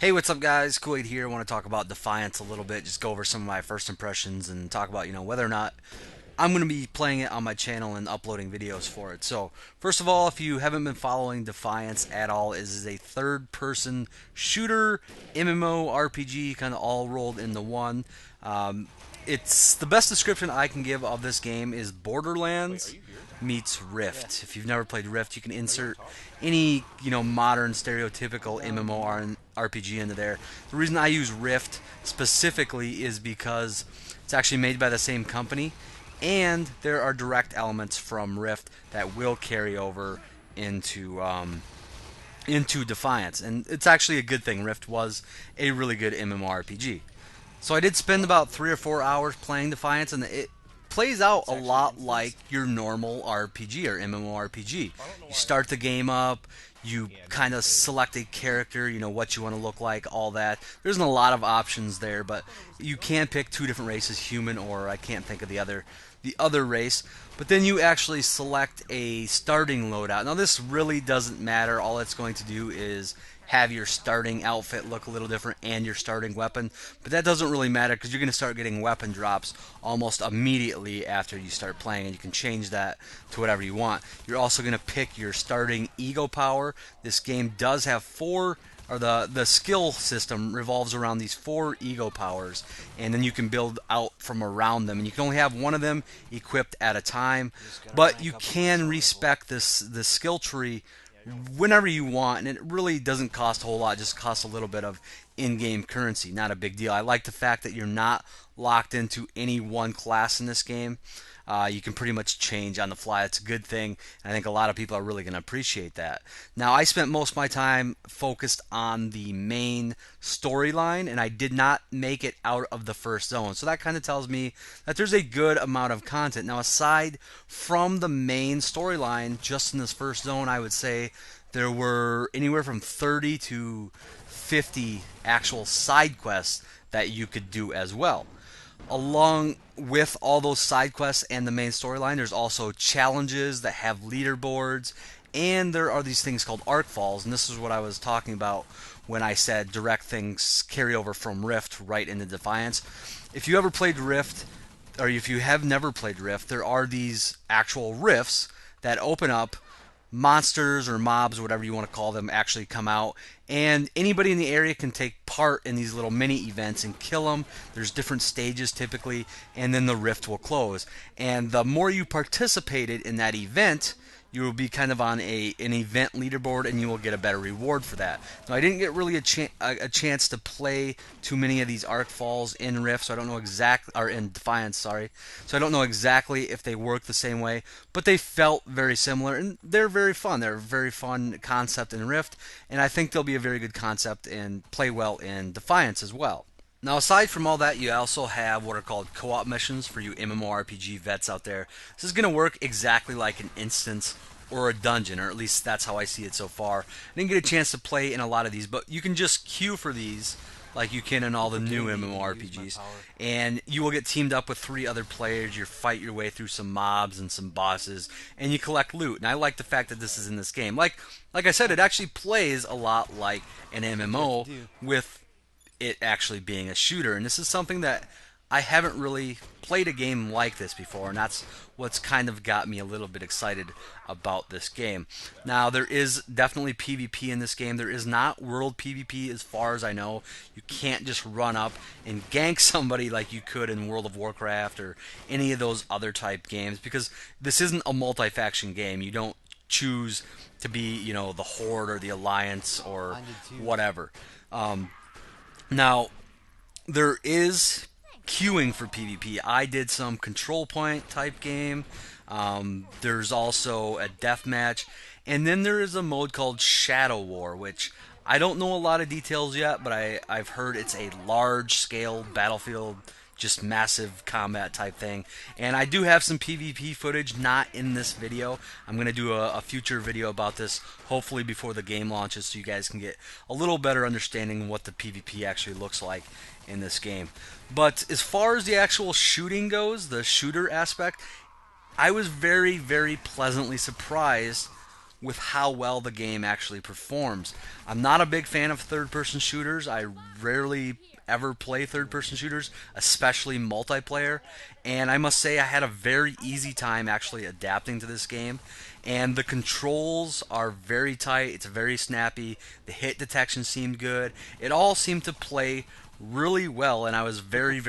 Hey, what's up, guys? Kool-Aid here. I want to talk about Defiance a little bit, just go over some of my first impressions and talk about, whether or not I'm going to be playing it on my channel and uploading videos for it. So, first of all, if you haven't been following Defiance at all, it is a third-person shooter, MMO, RPG, kind of all rolled into one. Um, it's the best description I can give of this game is Borderlands meets Rift. If you've never played Rift, you can insert any modern stereotypical MMORPG into there. The reason I use Rift specifically is because it's actually made by the same company, and there are direct elements from Rift that will carry over into Defiance, and it's actually a good thing. Rift was a really good MMORPG. So I did spend about 3 or 4 hours playing Defiance, and it plays out a lot like your normal RPG or MMORPG. You start the game up, you kind of select a character, what you want to look like, all that. There's a lot of options there, but you can pick two different races, human or I can't think of the other race. But then you actually select a starting loadout. Now this really doesn't matter. All it's going to do is have your starting outfit look a little different and your starting weapon, but that doesn't really matter because you're going to start getting weapon drops almost immediately after you start playing, and you can change that to whatever you want. You're also going to pick your starting ego power. This game does have four, or the skill system revolves around these four ego powers, and then you can build out from around them, and you can only have one of them equipped at a time, but you can respec this skill tree whenever you want, and it really doesn't cost a whole lot. It just costs a little bit of in-game currency. Not a big deal. I like the fact that you're not locked into any one class in this game. You can pretty much change on the fly. It's a good thing, and I think a lot of people are really going to appreciate that. Now, I spent most of my time focused on the main storyline, and I did not make it out of the first zone. So that kind of tells me that there's a good amount of content. Now, aside from the main storyline, just in this first zone, I would say there were anywhere from 30 to 50 actual side quests that you could do as well. Along with all those side quests and the main storyline, there's also challenges that have leaderboards, and there are these things called arc falls, and this is what I was talking about when I said direct things carry over from Rift right into Defiance. If you ever played Rift, or if you have never played Rift, there are these actual rifts that open up. Monsters or mobs, whatever you want to call them, actually come out, and anybody in the area can take part in these little mini events and kill them. There's different stages typically, and then the rift will close. And the more you participated in that event, you will be kind of on an event leaderboard, and you will get a better reward for that. Now, I didn't get really a chance to play too many of these arc falls in Rift, so I don't know exactly, or in Defiance, sorry. So I don't know exactly if they work the same way, but they felt very similar, and they're very fun. They're a very fun concept in Rift, and I think they'll be a very good concept and play well in Defiance as well. Now, aside from all that, you also have what are called co-op missions for you MMORPG vets out there. This is going to work exactly like an instance or a dungeon, or at least that's how I see it so far. I didn't get a chance to play in a lot of these, but you can just queue for these like you can in all the new MMORPGs, and you will get teamed up with 3 other players. You fight your way through some mobs and some bosses, and you collect loot. And I like the fact that this is in this game. Like I said, it actually plays a lot like an MMO with it actually being a shooter. And this is something that I haven't really played a game like this before, and that's what's kind of got me a little bit excited about this game. Now, there is definitely PvP in this game. There is not world PvP as far as I know. You can't just run up and gank somebody like you could in World of Warcraft or any of those other type games, because this isn't a multi-faction game. You don't choose to be, the Horde or the Alliance or whatever. Now, there is queuing for PvP. I did some control point type game. There's also a deathmatch. And then there is a mode called Shadow War, which I don't know a lot of details yet, but I've heard it's a large scale battlefield, just massive combat type thing. And I do have some PvP footage, not in this video. I'm going to do a future video about this, hopefully before the game launches, so you guys can get a little better understanding of what the PvP actually looks like in this game. But as far as the actual shooting goes, the shooter aspect, I was very, very pleasantly surprised with how well the game actually performs. I'm not a big fan of third-person shooters. I rarely ever play third-person shooters, especially multiplayer. And I must say, I had a very easy time actually adapting to this game. And the controls are very tight. It's very snappy. The hit detection seemed good. It all seemed to play really well, and I was very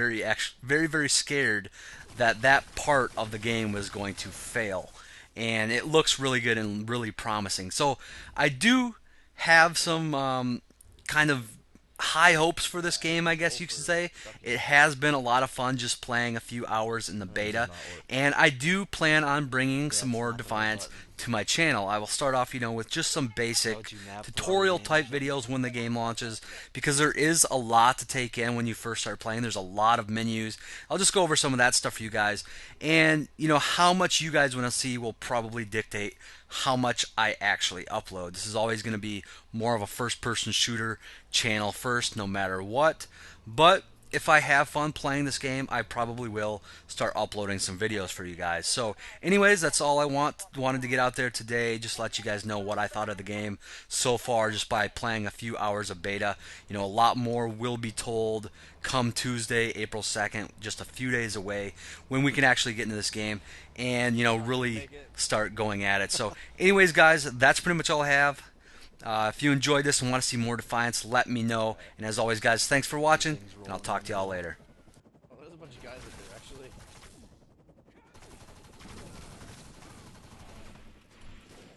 scared that that part of the game was going to fail. And it looks really good and really promising. So I do have some kind of high hopes for this game, I guess you could say. It has been a lot of fun just playing a few hours in the beta, and I do plan on bringing some more Defiance to my channel. I will start off, with just some basic tutorial type videos when the game launches, because there is a lot to take in when you first start playing. There's a lot of menus. I'll just go over some of that stuff for you guys, and how much you guys want to see will probably dictate how much I actually upload. This is always going to be more of a first-person shooter channel first, no matter what. But if I have fun playing this game, I probably will start uploading some videos for you guys. So anyways, that's all I wanted to get out there today. Just let you guys know what I thought of the game so far just by playing a few hours of beta. A lot more will be told come Tuesday, April 2nd, just a few days away, when we can actually get into this game and really start going at it. So anyways, guys, that's pretty much all I have. If you enjoyed this and want to see more Defiance, let me know. And as always, guys, thanks for watching, and I'll talk to y'all later.